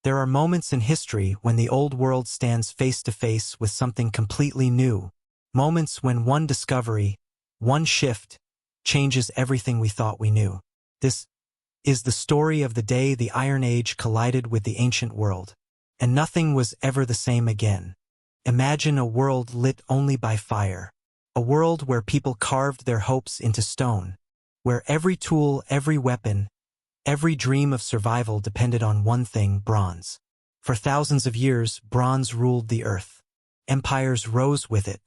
There are moments in history when the old world stands face to face with something completely new. Moments when one discovery, one shift, changes everything we thought we knew. This is the story of the day the Iron Age collided with the ancient world, and nothing was ever the same again. Imagine a world lit only by fire, a world where people carved their hopes into stone, where every tool, every weapon, every dream of survival depended on one thing: bronze. For thousands of years, bronze ruled the earth. Empires rose with it.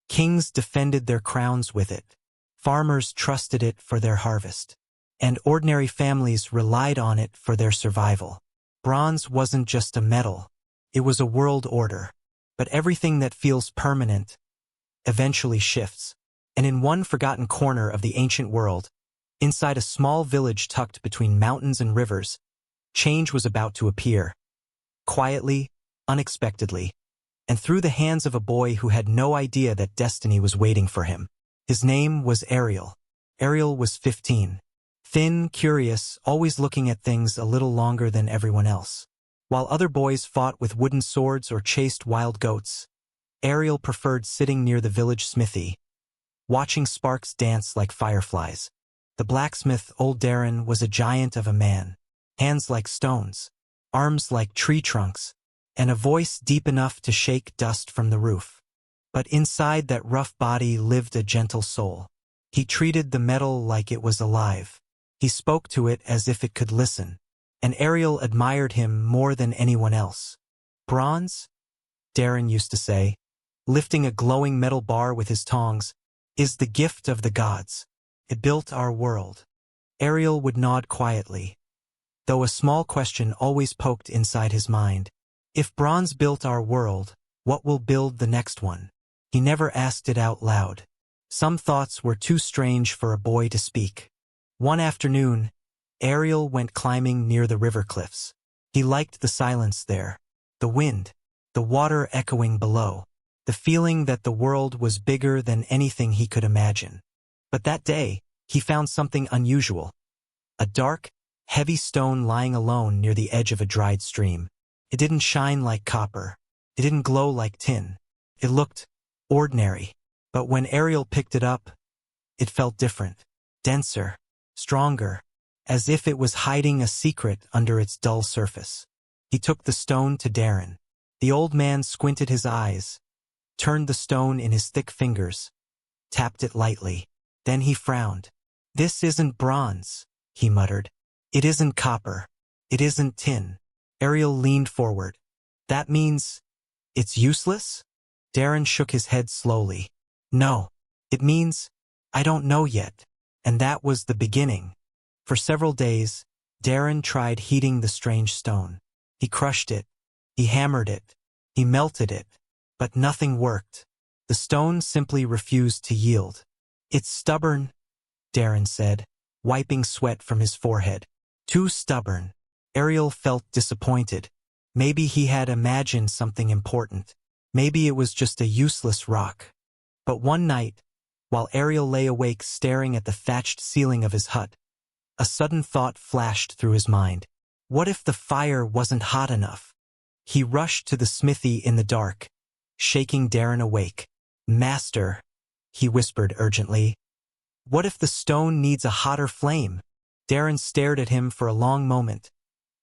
Kings defended their crowns with it. Farmers trusted it for their harvest. And ordinary families relied on it for their survival. Bronze wasn't just a metal. It was a world order. But everything that feels permanent eventually shifts. And in one forgotten corner of the ancient world, inside a small village tucked between mountains and rivers, change was about to appear. Quietly, unexpectedly, and through the hands of a boy who had no idea that destiny was waiting for him. His name was Ariel. Ariel was 15. Thin, curious, always looking at things a little longer than everyone else. While other boys fought with wooden swords or chased wild goats, Ariel preferred sitting near the village smithy, watching sparks dance like fireflies. The blacksmith, old Darren, was a giant of a man. Hands like stones, arms like tree trunks, and a voice deep enough to shake dust from the roof. But inside that rough body lived a gentle soul. He treated the metal like it was alive. He spoke to it as if it could listen. And Ariel admired him more than anyone else. Bronze, Darren used to say, lifting a glowing metal bar with his tongs, is the gift of the gods. It built our world. Ariel would nod quietly, though a small question always poked inside his mind. If bronze built our world, what will build the next one? He never asked it out loud. Some thoughts were too strange for a boy to speak. One afternoon, Ariel went climbing near the river cliffs. He liked the silence there, the wind, the water echoing below, the feeling that the world was bigger than anything he could imagine. But that day, he found something unusual. A dark, heavy stone lying alone near the edge of a dried stream. It didn't shine like copper. It didn't glow like tin. It looked ordinary. But when Ariel picked it up, it felt different, denser, stronger, as if it was hiding a secret under its dull surface. He took the stone to Darren. The old man squinted his eyes, turned the stone in his thick fingers, tapped it lightly. Then he frowned. "This isn't bronze," he muttered. "It isn't copper. It isn't tin." Ariel leaned forward. "That means it's useless?" Darren shook his head slowly. "No. It means I don't know yet." And that was the beginning. For several days, Darren tried heating the strange stone. He crushed it. He hammered it. He melted it. But nothing worked. The stone simply refused to yield. "It's stubborn," Darren said, wiping sweat from his forehead. "Too stubborn." Ariel felt disappointed. Maybe he had imagined something important. Maybe it was just a useless rock. But one night, while Ariel lay awake staring at the thatched ceiling of his hut, a sudden thought flashed through his mind. What if the fire wasn't hot enough? He rushed to the smithy in the dark, shaking Darren awake. "Master," he whispered urgently, "what if the stone needs a hotter flame?" Darren stared at him for a long moment,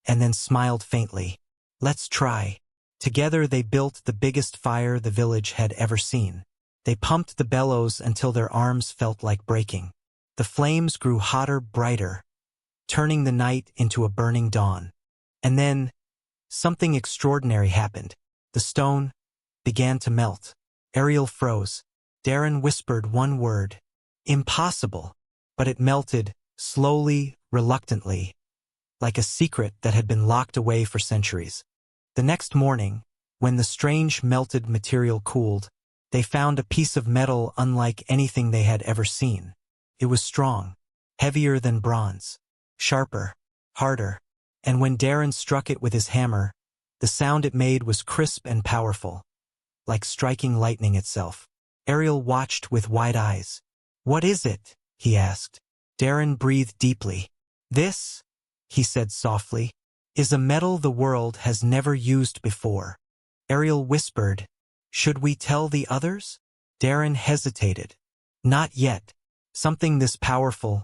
and then smiled faintly. "Let's try." Together they built the biggest fire the village had ever seen. They pumped the bellows until their arms felt like breaking. The flames grew hotter, brighter, turning the night into a burning dawn. And then, something extraordinary happened. The stone began to melt. Ariel froze. Darren whispered one word. "Impossible." But it melted, slowly, reluctantly, like a secret that had been locked away for centuries. The next morning, when the strange melted material cooled, they found a piece of metal unlike anything they had ever seen. It was strong, heavier than bronze, sharper, harder, and when Darren struck it with his hammer, the sound it made was crisp and powerful, like striking lightning itself. Ariel watched with wide eyes. "What is it?" he asked. Darren breathed deeply. "This," he said softly, is a metal the world has never used before. Ariel whispered, "Should we tell the others?" Darren hesitated. "Not yet. Something this powerful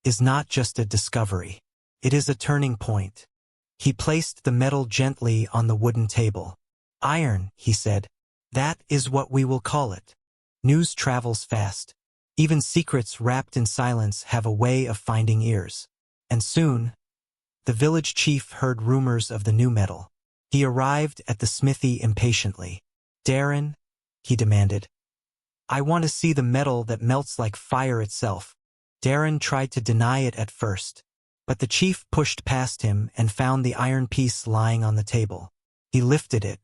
is not just a discovery. It is a turning point." He placed the metal gently on the wooden table. "Iron," he said. "That is what we will call it." News travels fast. Even secrets wrapped in silence have a way of finding ears. And soon, the village chief heard rumors of the new metal. He arrived at the smithy impatiently. "Darren," he demanded, "I want to see the metal that melts like fire itself." Darren tried to deny it at first, but the chief pushed past him and found the iron piece lying on the table. He lifted it,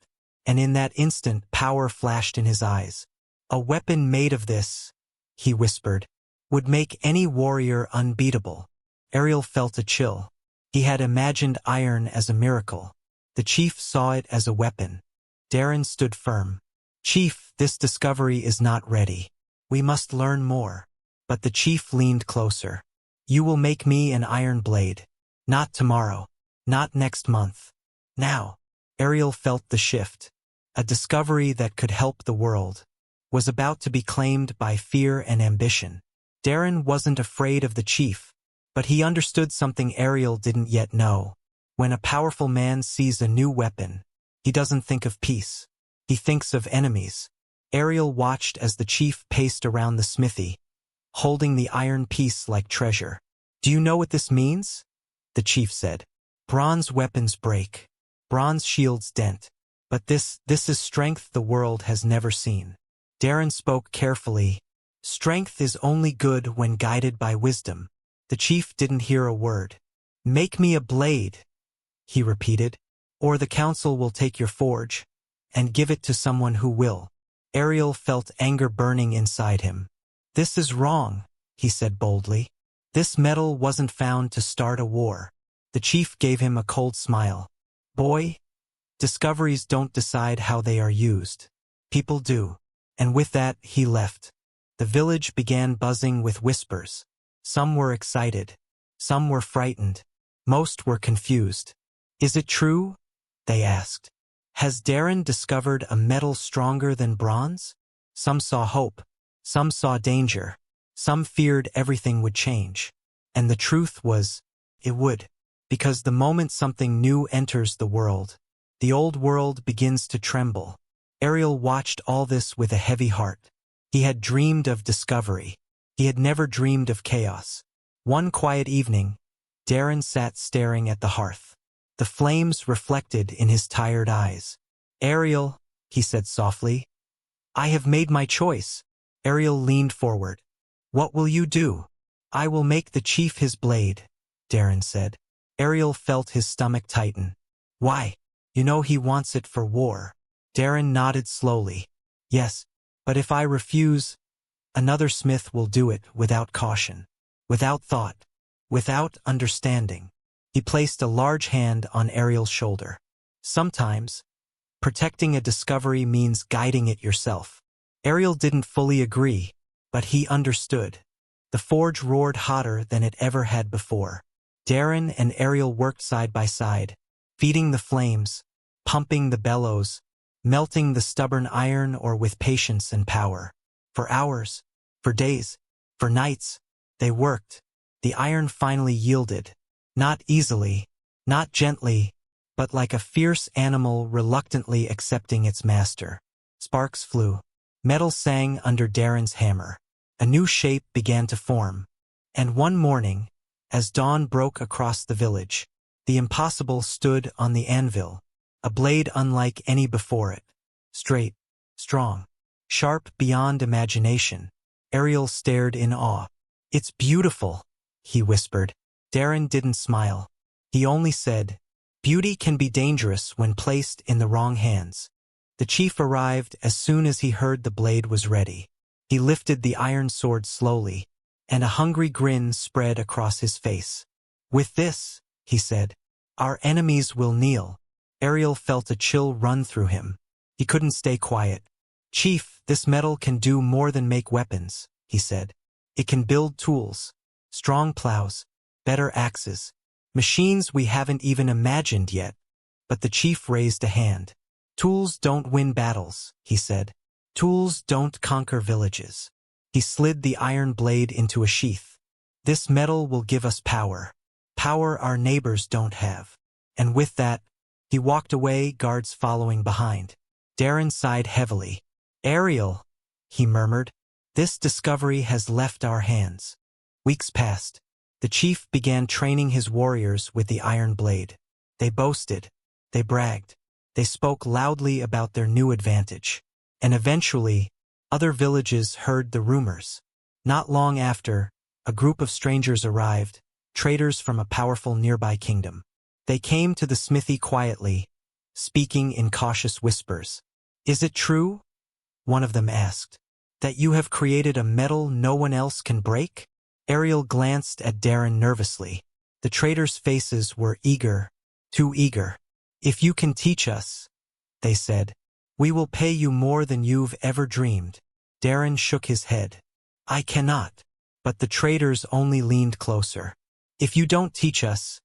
and in that instant power flashed in his eyes. "A weapon made of this," he whispered, "would make any warrior unbeatable." Ariel felt a chill. He had imagined iron as a miracle. The chief saw it as a weapon. Darren stood firm. "Chief, this discovery is not ready. We must learn more." But the chief leaned closer. "You will make me an iron blade. Not tomorrow. Not next month. Now." Ariel felt the shift. A discovery that could help the world was about to be claimed by fear and ambition. Darren wasn't afraid of the chief, but he understood something Ariel didn't yet know. When a powerful man sees a new weapon, he doesn't think of peace. He thinks of enemies. Ariel watched as the chief paced around the smithy, holding the iron piece like treasure. "Do you know what this means?" the chief said. "Bronze weapons break. Bronze shields dent. But this is strength the world has never seen." Darren spoke carefully. "Strength is only good when guided by wisdom." The chief didn't hear a word. "Make me a blade," he repeated, "or the council will take your forge and give it to someone who will." Ariel felt anger burning inside him. "This is wrong," he said boldly. "This metal wasn't found to start a war." The chief gave him a cold smile. "Boy, discoveries don't decide how they are used. People do." And with that, he left. The village began buzzing with whispers. Some were excited. Some were frightened. Most were confused. "Is it true?" they asked. "Has Darren discovered a metal stronger than bronze?" Some saw hope. Some saw danger. Some feared everything would change. And the truth was, it would. Because the moment something new enters the world, the old world begins to tremble. Ariel watched all this with a heavy heart. He had dreamed of discovery. He had never dreamed of chaos. One quiet evening, Darren sat staring at the hearth. The flames reflected in his tired eyes. "Ariel," he said softly, "I have made my choice." Ariel leaned forward. "What will you do?" "I will make the chief his blade," Darren said. Ariel felt his stomach tighten. "Why? You know he wants it for war." Darren nodded slowly. "Yes, but if I refuse, another smith will do it without caution, without thought, without understanding." He placed a large hand on Ariel's shoulder. "Sometimes, protecting a discovery means guiding it yourself." Ariel didn't fully agree, but he understood. The forge roared hotter than it ever had before. Darren and Ariel worked side by side, feeding the flames, pumping the bellows, melting the stubborn iron ore with patience and power. For hours, for days, for nights, they worked. The iron finally yielded. Not easily, not gently, but like a fierce animal reluctantly accepting its master. Sparks flew. Metal sang under Darren's hammer. A new shape began to form. And one morning, as dawn broke across the village, the impossible stood on the anvil, a blade unlike any before it. Straight, strong, sharp beyond imagination. Ariel stared in awe. "It's beautiful," he whispered. Darren didn't smile. He only said, "Beauty can be dangerous when placed in the wrong hands." The chief arrived as soon as he heard the blade was ready. He lifted the iron sword slowly, and a hungry grin spread across his face. "With this," he said, "our enemies will kneel." Ariel felt a chill run through him. He couldn't stay quiet. "Chief, this metal can do more than make weapons," he said. "It can build tools, strong plows, better axes, Machines we haven't even imagined yet. But the chief raised a hand. Tools don't win battles, he said. Tools don't conquer villages. He slid the iron blade into a sheath. This metal will give us power. Power our neighbors don't have. And with that, he walked away, guards following behind. Darren sighed heavily. Ariel, he murmured, this discovery has left our hands. Weeks passed. The chief began training his warriors with the iron blade. They boasted. They bragged. They spoke loudly about their new advantage. And eventually, other villages heard the rumors. Not long after, a group of strangers arrived, traders from a powerful nearby kingdom. They came to the smithy quietly, speaking in cautious whispers. Is it true? One of them asked. That you have created a metal no one else can break? Ariel glanced at Darren nervously. The traders' faces were eager, too eager. If you can teach us, they said, we will pay you more than you've ever dreamed. Darren shook his head. I cannot. But the traders only leaned closer. If you don't teach us,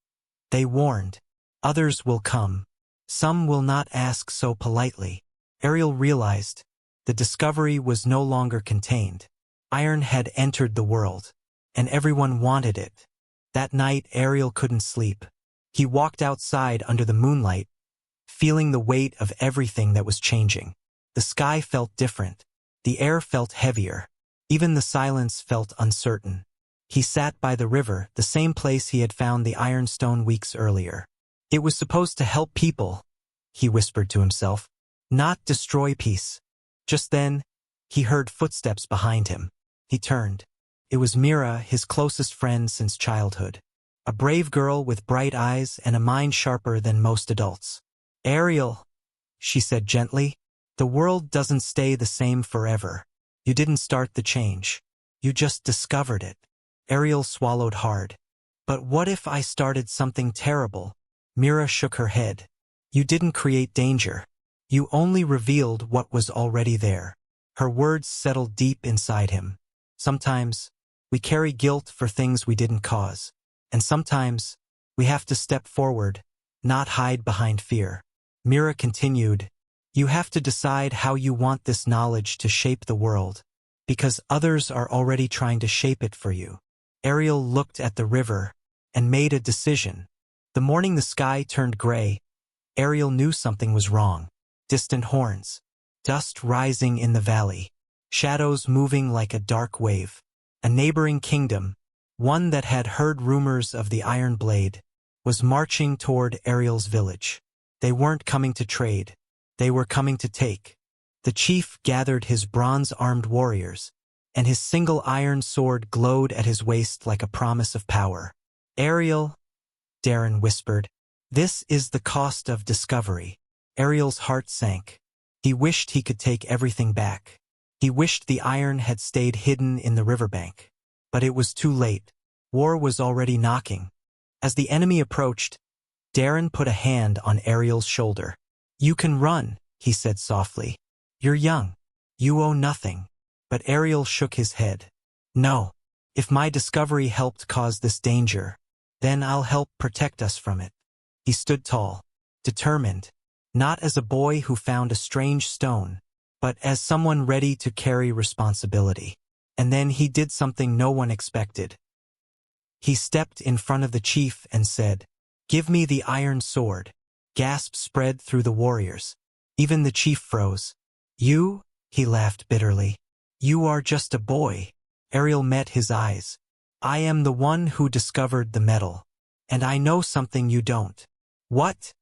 they warned, others will come. Some will not ask so politely. Ariel realized the discovery was no longer contained. Iron had entered the world, and everyone wanted it. That night, Ariel couldn't sleep. He walked outside under the moonlight, feeling the weight of everything that was changing. The sky felt different. The air felt heavier. Even the silence felt uncertain. He sat by the river, the same place he had found the ironstone weeks earlier. It was supposed to help people, he whispered to himself, not destroy peace. Just then, he heard footsteps behind him. He turned. It was Mira, his closest friend since childhood. A brave girl with bright eyes and a mind sharper than most adults. Ariel, she said gently, the world doesn't stay the same forever. You didn't start the change. You just discovered it. Ariel swallowed hard. But what if I started something terrible? Mira shook her head. You didn't create danger. You only revealed what was already there. Her words settled deep inside him. Sometimes, we carry guilt for things we didn't cause. And sometimes, we have to step forward, not hide behind fear. Mira continued, you have to decide how you want this knowledge to shape the world, because others are already trying to shape it for you. Ariel looked at the river and made a decision. The morning the sky turned gray, Ariel knew something was wrong. Distant horns, dust rising in the valley, shadows moving like a dark wave. A neighboring kingdom, one that had heard rumors of the Iron Blade, was marching toward Ariel's village. They weren't coming to trade. They were coming to take. The chief gathered his bronze-armed warriors, and his single iron sword glowed at his waist like a promise of power. Ariel, Darren whispered, this is the cost of discovery. Ariel's heart sank. He wished he could take everything back. He wished the iron had stayed hidden in the riverbank. But it was too late. War was already knocking. As the enemy approached, Darren put a hand on Ariel's shoulder. You can run, he said softly. You're young. You owe nothing. But Ariel shook his head. No. If my discovery helped cause this danger, then I'll help protect us from it. He stood tall, determined, not as a boy who found a strange stone, but as someone ready to carry responsibility. And then he did something no one expected. He stepped in front of the chief and said, Give me the iron sword. Gasps spread through the warriors. Even the chief froze. You? He laughed bitterly. You are just a boy. Ariel met his eyes. I am the one who discovered the metal. And I know something you don't. What?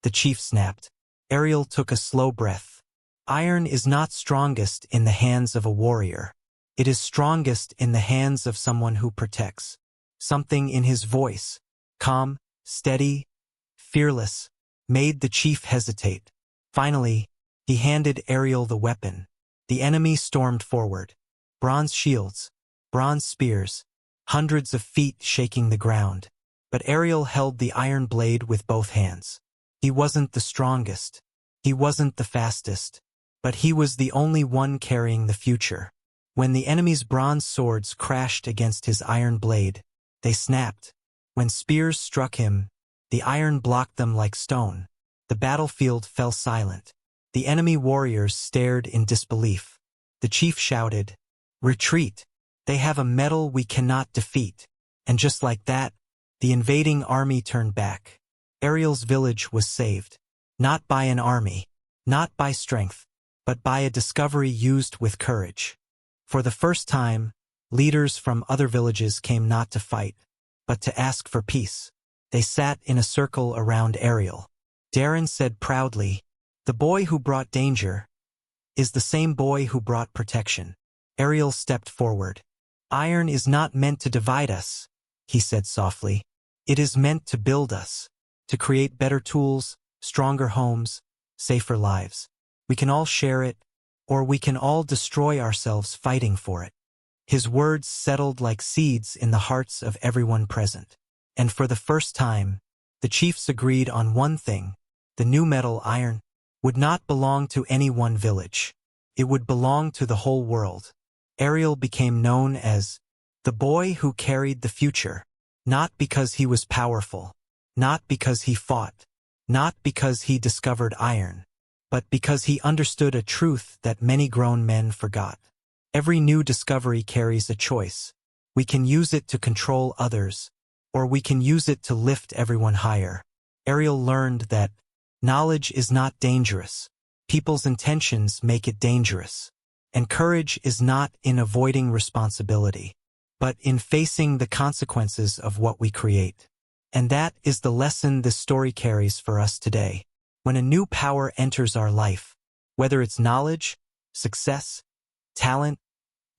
The chief snapped. Ariel took a slow breath. Iron is not strongest in the hands of a warrior. It is strongest in the hands of someone who protects. Something in his voice, calm, steady, fearless, made the chief hesitate. Finally, he handed Ariel the weapon. The enemy stormed forward. Bronze shields, bronze spears, hundreds of feet shaking the ground. But Ariel held the iron blade with both hands. He wasn't the strongest. He wasn't the fastest. But he was the only one carrying the future. When the enemy's bronze swords crashed against his iron blade, they snapped. When spears struck him, the iron blocked them like stone. The battlefield fell silent. The enemy warriors stared in disbelief. The chief shouted, "Retreat! They have a metal we cannot defeat." And just like that, the invading army turned back. Ariel's village was saved. Not by an army, not by strength, but by a discovery used with courage. For the first time, leaders from other villages came not to fight, but to ask for peace. They sat in a circle around Ariel. Darren said proudly, "The boy who brought danger is the same boy who brought protection." Ariel stepped forward. "Iron is not meant to divide us," he said softly. "It is meant to build us, to create better tools, stronger homes, safer lives. We can all share it, or we can all destroy ourselves fighting for it." His words settled like seeds in the hearts of everyone present. And for the first time, the chiefs agreed on one thing: the new metal, iron, would not belong to any one village. It would belong to the whole world. Ariel became known as the boy who carried the future, not because he was powerful, not because he fought, not because he discovered iron, but because he understood a truth that many grown men forgot. Every new discovery carries a choice. We can use it to control others, or we can use it to lift everyone higher. Ariel learned that knowledge is not dangerous. People's intentions make it dangerous. And courage is not in avoiding responsibility, but in facing the consequences of what we create. And that is the lesson this story carries for us today. When a new power enters our life, whether it's knowledge, success, talent,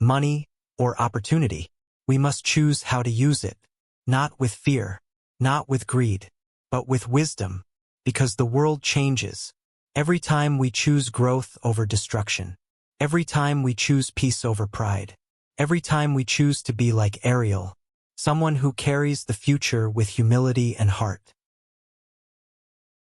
money, or opportunity, we must choose how to use it, not with fear, not with greed, but with wisdom, because the world changes every time we choose growth over destruction, every time we choose peace over pride, every time we choose to be like Ariel, someone who carries the future with humility and heart.